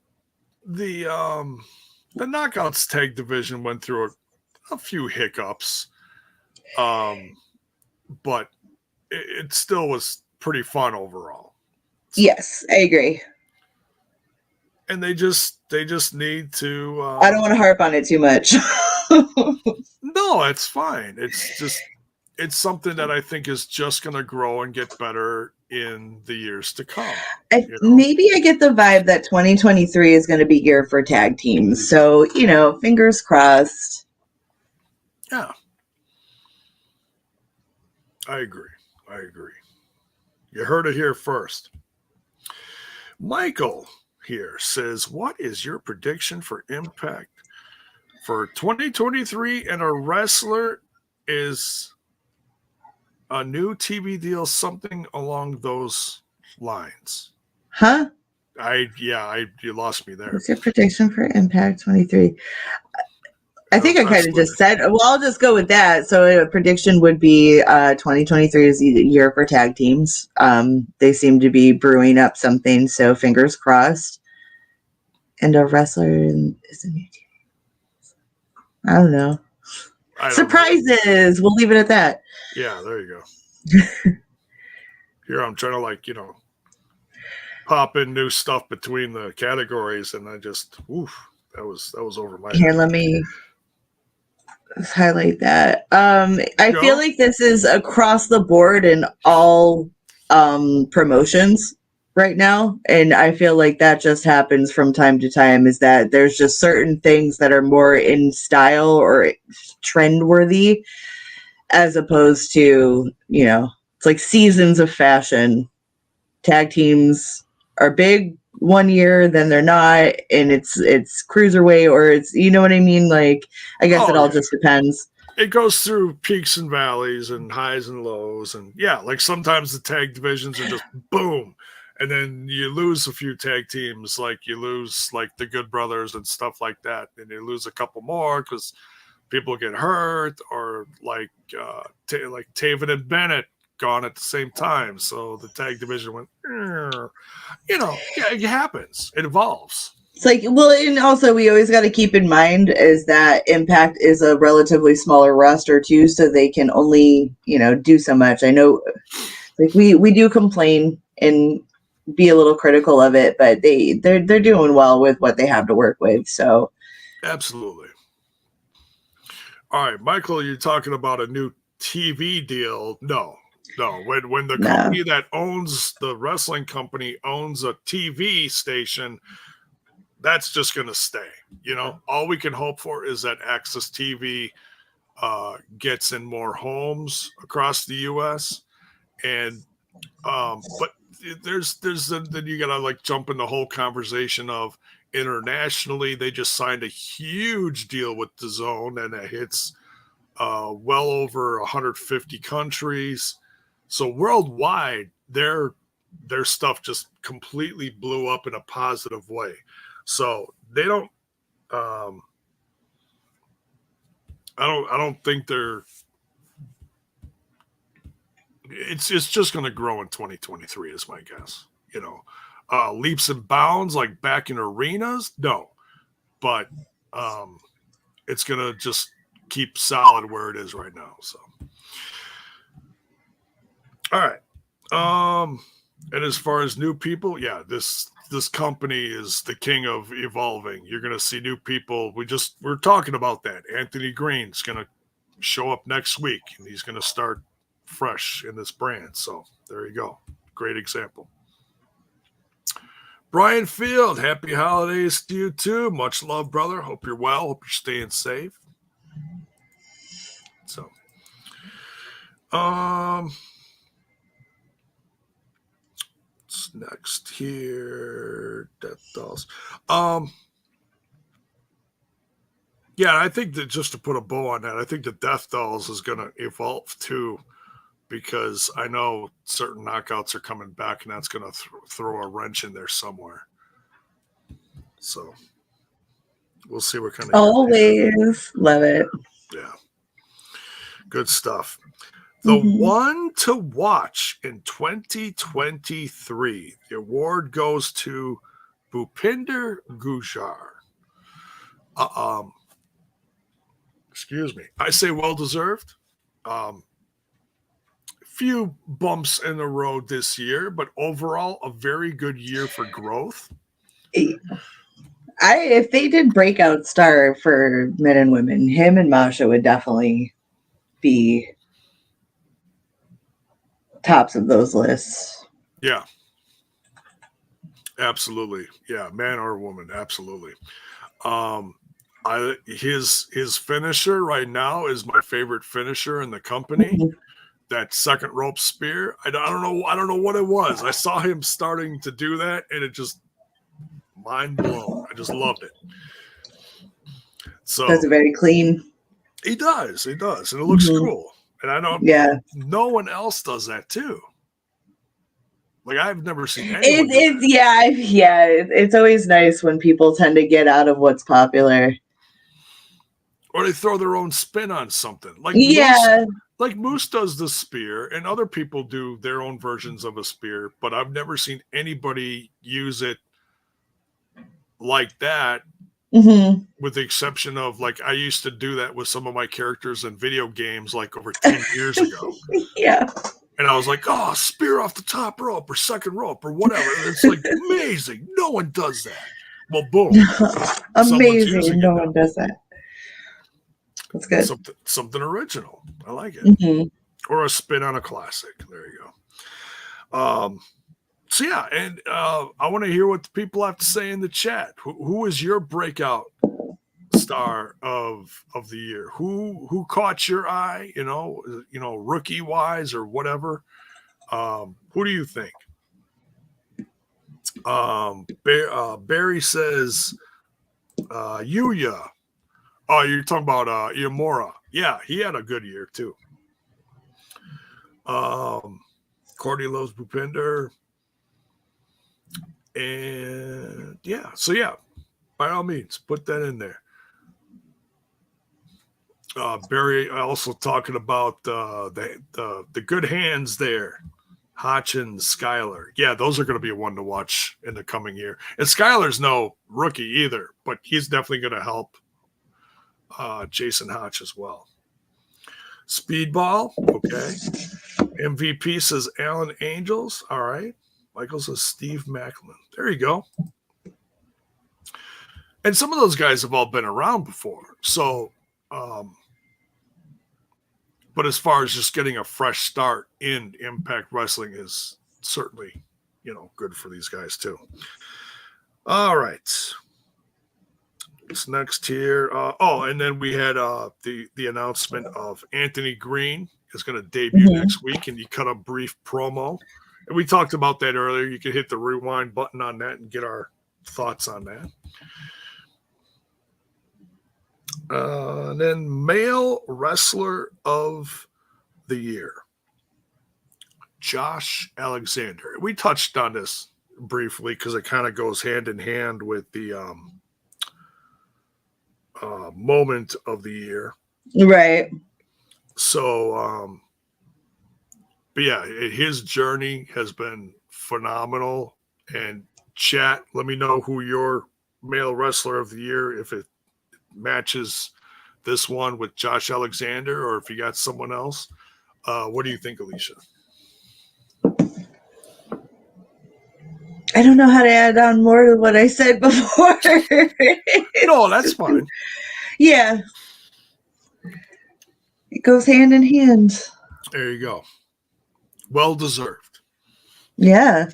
Knockouts tag division went through a few hiccups, but it still was pretty fun overall. Yes, I agree. And they just need to. I don't want to harp on it too much. No, it's fine. It's something that I think is just going to grow and get better in the years to come. Maybe I get the vibe that 2023 is going to be year for tag teams. So, fingers crossed. Yeah. I agree. You heard it here first. Michael here says, what is your prediction for Impact for 2023 and a wrestler is a new TV deal, something along those lines? Huh? You lost me there. What's your prediction for Impact 23? I think I kind of just said, well, I'll just go with that. So a prediction would be 2023 is the year for tag teams. They seem to be brewing up something, so fingers crossed. And a wrestler is a new TV. I don't know. Surprises. We'll leave it at that. Yeah, there you go. Here I'm trying to pop in new stuff between the categories, and I just that was over my head. Let me highlight that. I feel like this is across the board in all promotions right now, and I feel like that just happens from time to time, is that there's just certain things that are more in style or trend worthy, as opposed to, it's like seasons of fashion. Tag teams are big one year, then they're not, and it's cruiserweight, or it's, you know what I mean? Like, I guess it all just depends. It goes through peaks and valleys and highs and lows, and like sometimes the tag divisions are just boom, and then you lose a few tag teams, like you lose like the Good Brothers and stuff like that, and you lose a couple more because people get hurt, or like Taven and Bennett gone at the same time, so the tag division went, it happens, it evolves. It's like, well, and also we always got to keep in mind is that Impact is a relatively smaller roster too, so they can only, do so much. I know, like we do complain and be a little critical of it, but they're doing well with what they have to work with. So, absolutely. All right, Michael, you're talking about a new TV deal. No. When the company that owns the wrestling company owns a TV station, that's just going to stay. All we can hope for is that Access TV gets in more homes across the U.S. And but there's then you got to like jump in the whole conversation of internationally. They just signed a huge deal with DAZN, and it hits well over 150 countries. So worldwide, their stuff just completely blew up in a positive way. So they don't. I don't think they're. It's just going to grow in 2023, is my guess. Leaps and bounds like back in arenas, no, but it's going to just keep solid where it is right now. So, all right. And as far as new people, this company is the king of evolving. You're going to see new people. We're talking about that. Anthony Green's going to show up next week, and he's going to start fresh in this brand. So there you go. Great example. Brian Field, happy holidays to you too. Much love, brother. Hope you're well. Hope you're staying safe. So, what's next here? Death Dolls. Yeah, I think that just to put a bow on that, I think the Death Dolls is going to evolve too, because I know certain knockouts are coming back, and that's going to throw a wrench in there somewhere. So we'll see what kind of. Always love it. Yeah, good stuff. The one to watch in 2023. The award goes to Bhupinder Gujar. Excuse me. I say well deserved. Few bumps in the road this year, but overall a very good year for growth. If they did breakout star for men and women, him and Masha would definitely be tops of those lists. Yeah. Absolutely. Yeah, man or woman, absolutely. His finisher right now is my favorite finisher in the company. That second rope spear. I don't know what it was. I saw him starting to do that, and it just mind blown. I just loved it. So does it very clean. He does, and it looks cool. And I know no one else does that too. Like I've never seen anyone. It's always nice when people tend to get out of what's popular. Or they throw their own spin on something. Like Moose does the spear, and other people do their own versions of a spear, but I've never seen anybody use it like that, with the exception of, like, I used to do that with some of my characters in video games, like, over 10 years ago. Yeah. And I was like, oh, spear off the top rope or second rope or whatever. And it's like amazing. No one does that. Well, boom. Amazing. No one does that. That's good. Something original. I like it. Or a spin on a classic. There you go. So yeah, and I want to hear what the people have to say in the chat. Who is your breakout star of the year? Who caught your eye? Rookie wise or whatever. Who do you think? Barry says, Yuya. Oh, you're talking about Yamura. Yeah, he had a good year too. Cordy loves Bhupinder. And yeah, so yeah, by all means, put that in there. Barry also talking about the good hands there. Hodgins, Skyler. Yeah, those are going to be one to watch in the coming year. And Skyler's no rookie either, but he's definitely going to help Jason Hodge as well. Speedball, okay. MVP says Alan Angels. All right. Michael says Steve Macklin. There you go. And some of those guys have all been around before. So, but as far as just getting a fresh start in Impact Wrestling is certainly, good for these guys too. All right. What's next here? And then we had the announcement of Anthony Green is going to debut next week, and you cut a brief promo. And we talked about that earlier. You can hit the rewind button on that and get our thoughts on that. And then Male Wrestler of the Year, Josh Alexander. We touched on this briefly because it kind of goes hand in hand with the moment of the year. Right. So, but yeah, his journey has been phenomenal. And chat, let me know who your Male Wrestler of the Year, if it matches this one with Josh Alexander or if you got someone else. What do you think, Alicia? I don't know how to add on more to what I said before. No, that's fine. Yeah. It goes hand in hand. There you go. Well deserved. Yeah.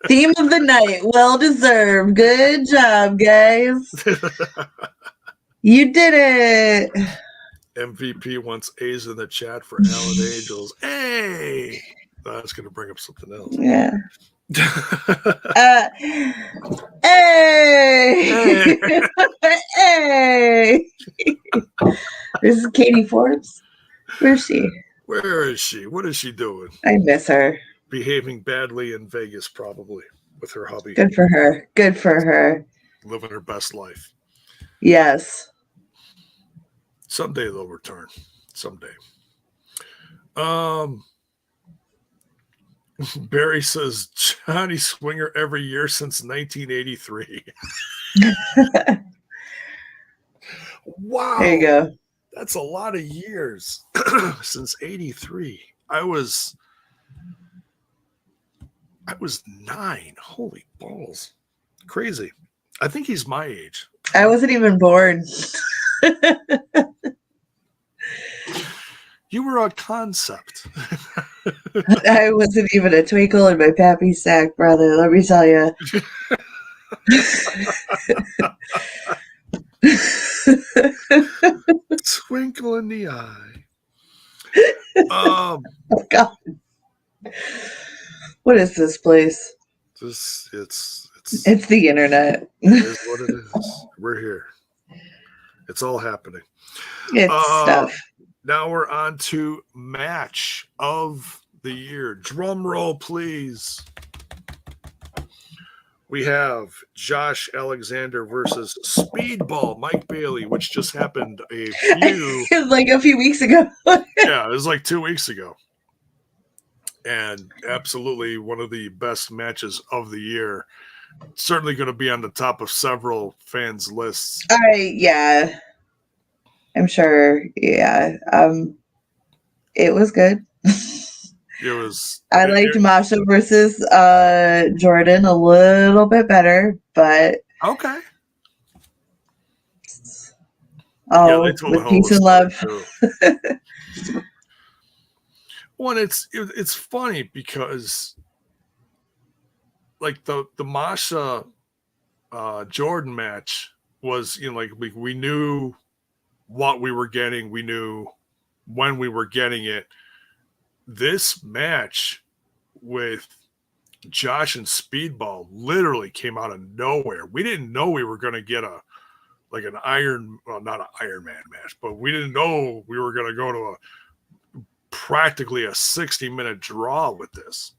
Theme of the night. Well deserved. Good job, guys. You did it. MVP wants A's in the chat for Alan Angels. Hey! That's going to bring up something else. Yeah. Hey! Hey! This is Katie Forbes. Where is she? Where is she? What is she doing? I miss her. Behaving badly in Vegas, probably, with her hubby. Good for her. Good for her. Living her best life. Yes. Someday they'll return. Someday. Barry says Johnny Swinger every year since 1983. Wow. There you go. That's a lot of years since 83. I was 9. Holy balls. Crazy. I think he's my age. I wasn't even born. You were a concept. I wasn't even a twinkle in my pappy's sack, brother. Let me tell you. Twinkle in the eye. Oh God. What is this place? It's the internet. It is what it is. We're here. It's all happening. It's stuff. Now we're on to match of the year. Drum roll, please. We have Josh Alexander versus Speedball Mike Bailey, which just happened a few weeks ago. Yeah, it was like 2 weeks ago. And absolutely one of the best matches of the year. Certainly going to be on the top of several fans' lists. Yeah. I'm sure. Yeah. It was good. It was. I liked Masha versus Jordan a little bit better, but okay. Oh, yeah, with peace and love. Well, it's funny because like the Masha Jordan match was, we knew what we were getting, we knew when we were getting it. This match with Josh and Speedball literally came out of nowhere. We didn't know we were going to get not an Iron Man match, but we didn't know we were going to go to practically a 60-minute draw with this.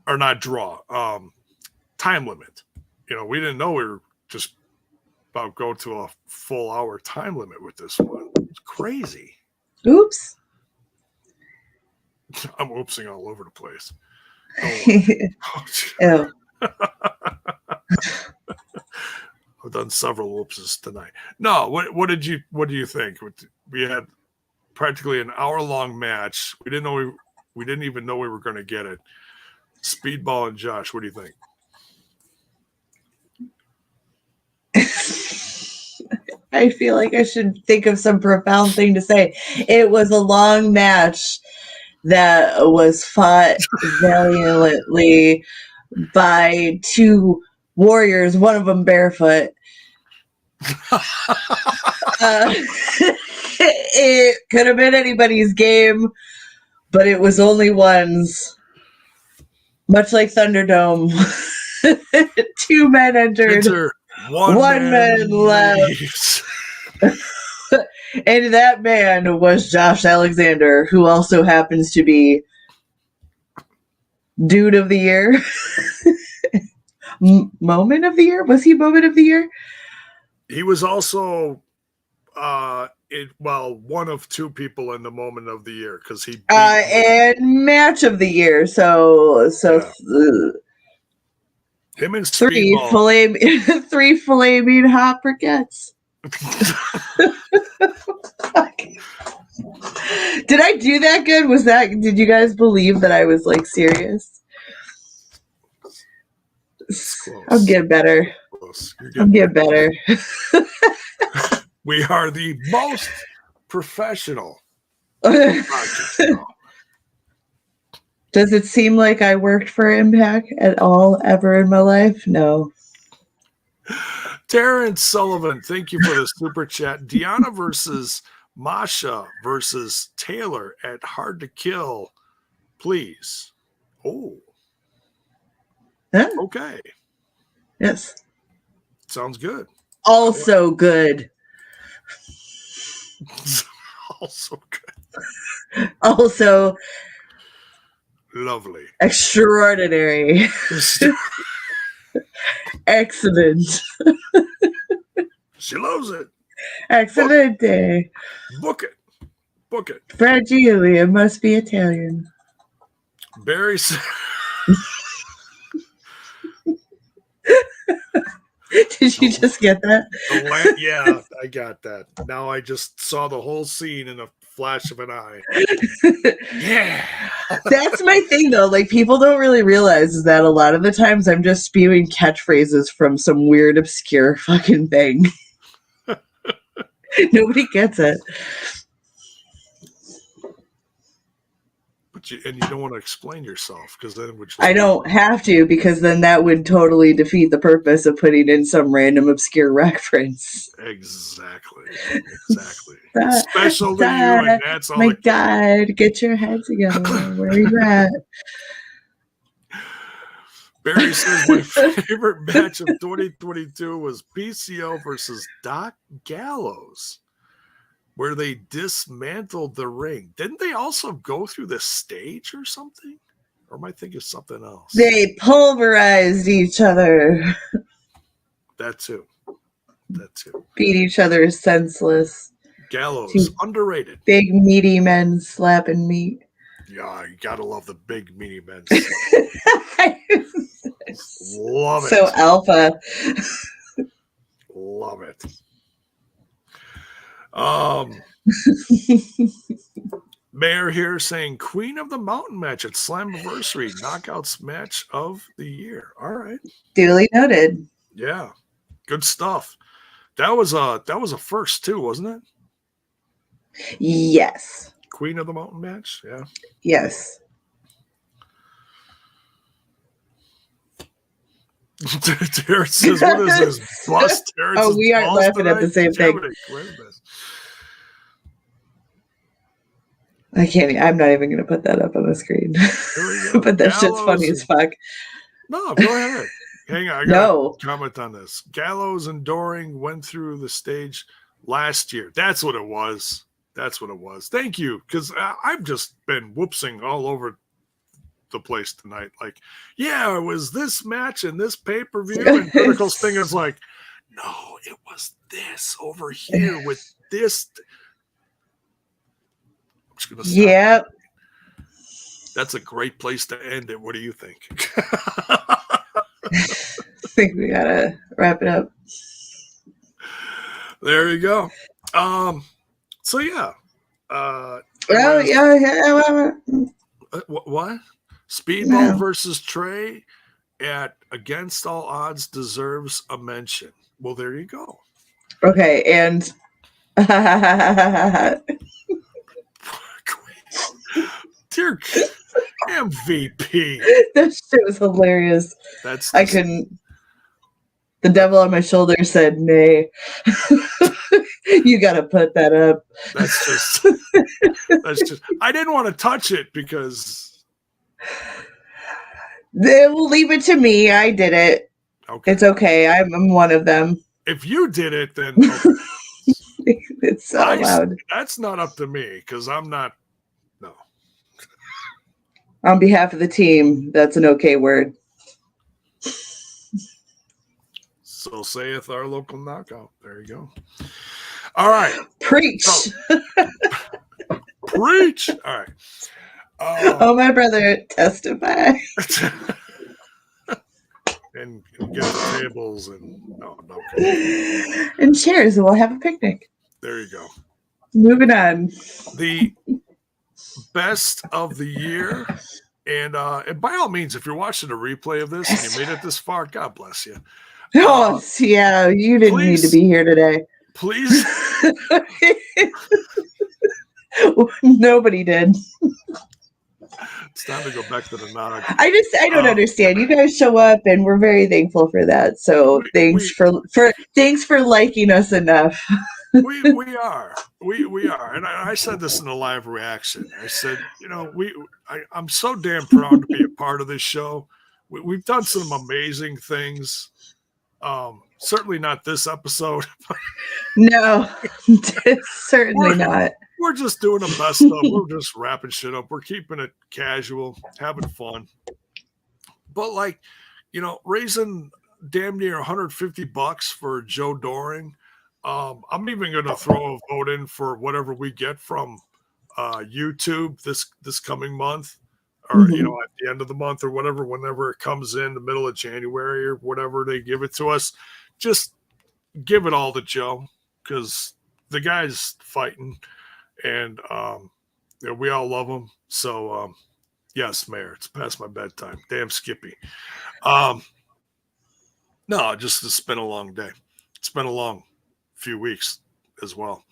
Or not draw, time limit. We didn't know we were just about to go to a full hour time limit with this one. It's crazy. Oops. I'm oopsing all over the place. Oh. I've done several whoopses tonight. No, what do you think? We had practically an hour-long match. We didn't even know we were going to get it. Speedball and Josh, what do you think? I feel like I should think of some profound thing to say. It was a long match that was fought valiantly by two warriors, one of them barefoot. It could have been anybody's game, but it was only one's. Much like Thunderdome. Two men entered. One man left. And that man was Josh Alexander, who also happens to be Dude of the Year. Moment of the Year? Was he Moment of the Year? He was also one of two people in the Moment of the Year because he and Match of the Year. So yeah. Him and three flaming hot briquettes. Did I do that good? Did you guys believe that I was serious? I'm getting better. I'm getting better. We are the most professional. Does it seem like I worked for Impact at all ever in my life? No. Terrence Sullivan, thank you for the super chat. Deanna versus Masha versus Taylor at Hard to Kill, please. Oh. Huh? Okay. Yes. Sounds good. Also good. Also good. Also lovely. Extraordinary. Excellent. She loves it. Excellent day. Book it. Fragile must be Italian. Barry Did you just get that? Yeah, I got that. Now I just saw the whole scene in a flash of an eye. Yeah. That's my thing, though. People don't really realize is that a lot of the times I'm just spewing catchphrases from some weird, obscure fucking thing. Nobody gets it. But you don't want to explain yourself because then I don't have to, because then that would totally defeat the purpose of putting in some random obscure reference. Exactly. Special to you, and that's all. My God, get your head together. Where are you at? Barry says my favorite match of 2022 was PCO versus Doc Gallows, where they dismantled the ring. Didn't they also go through the stage or something? Or am I thinking of something else? They pulverized each other. That too. Beat each other senseless. Gallows, underrated. Big meaty men slapping meat. Yeah, you gotta love the big meaty men. Love it. So alpha. Love it. Mayor here saying Queen of the Mountain match at Slammiversary, knockouts match of the year. All right. Duly noted. Yeah. Good stuff. That was a first too, wasn't it? Yes. Queen of the Mountain match? Yeah. Yes. Terrence says, what is this? Bust Terrence. Oh, we aren't laughing tonight? At the same thing. I can't. I'm not even going to put that up on the screen. But that shit's funny as fuck. No, go ahead. Hang on. I got to comment on this. Gallows and Doring went through the stage last year. That's what it was. Thank you. Because I've just been whoopsing all over the place tonight. Like, yeah, it was this match and this pay-per-view. And Critical's thing is like, no, it was this over here with this. I'm just going to stop. Yep. That's a great place to end it. What do you think? I think we gotta wrap it up. There you go. So yeah. What? Speedball versus Trey at Against All Odds deserves a mention. Well, there you go. Okay, and dear MVP. That shit was hilarious. I couldn't. The devil on my shoulder said, "Nay, you got to put that up." That's just. I didn't want to touch it because they will leave it to me. I did it. Okay, it's okay. I'm one of them. If you did it, then it's so loud. That's not up to me because I'm not. No. On behalf of the team, that's an okay word. So saith our local knockout. There you go. All right. Preach. Preach. All right. Oh, my brother, testify. and get the tables and no. And chairs, and we'll have a picnic. There you go. Moving on. The best of the year. And by all means, if you're watching a replay of this and you made it this far, God bless you. Oh, yeah, you didn't need to be here today. Please. Nobody did. It's time to go back to the nog. I don't understand. You guys show up, and we're very thankful for that. So thanks for liking us enough. we are, and I said this in the live reaction. I said, I'm so damn proud to be a part of this show. We've done some amazing things. Certainly not this episode. No, certainly not. We're just doing the best stuff. We're just wrapping shit up. We're keeping it casual, having fun. But raising damn near $150 for Joe Doring. I'm even going to throw a vote in for whatever we get from YouTube this coming month, or at the end of the month or whatever, whenever it comes in the middle of January or whatever they give it to us. Just give it all to Joe because the guy's fighting. And we all love him. So, yes, Mayor, it's past my bedtime. Damn Skippy. No, it's been a long day. It's been a long few weeks as well.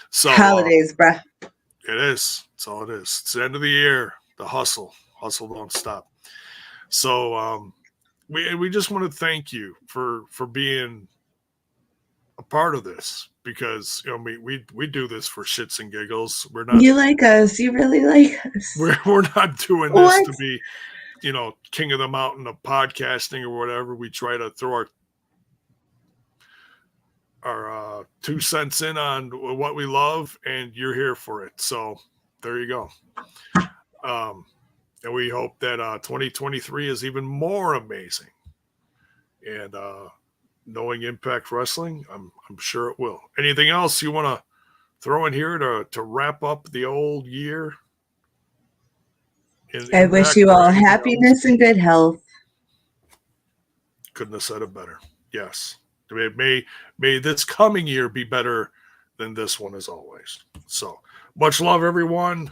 So holidays, bruh. It is. That's all it is. It's the end of the year. The hustle don't stop. So we just want to thank you for being a part of this. Because we do this for shits and giggles. We're not. You like us. You really like us. We're not doing this to be, king of the mountain of podcasting or whatever. We try to throw our 2 cents in on what we love, and you're here for it. So there you go. And we hope that 2023 is even more amazing. And knowing Impact Wrestling, I'm sure it will. Anything else you want to throw in here to wrap up the old year? I wish you all happiness and good health. Couldn't have said it better. Yes. May this coming year be better than this one as always. So much love, everyone.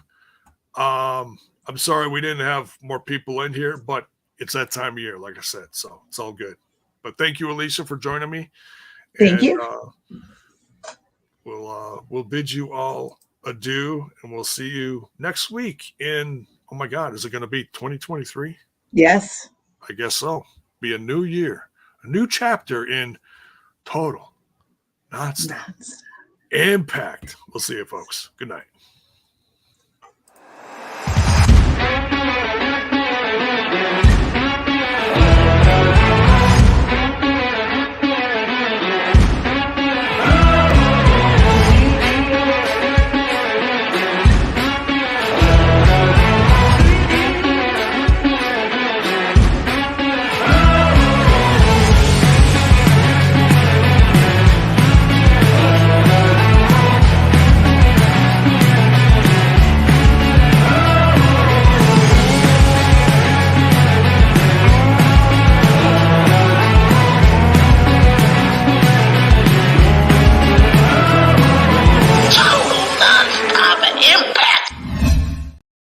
I'm sorry we didn't have more people in here, but it's that time of year, like I said. So it's all good. But thank you, Alicia, for joining me. Thank you. We'll bid you all adieu, and we'll see you next week in, oh my God, is it going to be 2023? Yes. I guess so. Be a new year, a new chapter in Total Nonstop Impact. We'll see you, folks. Good night.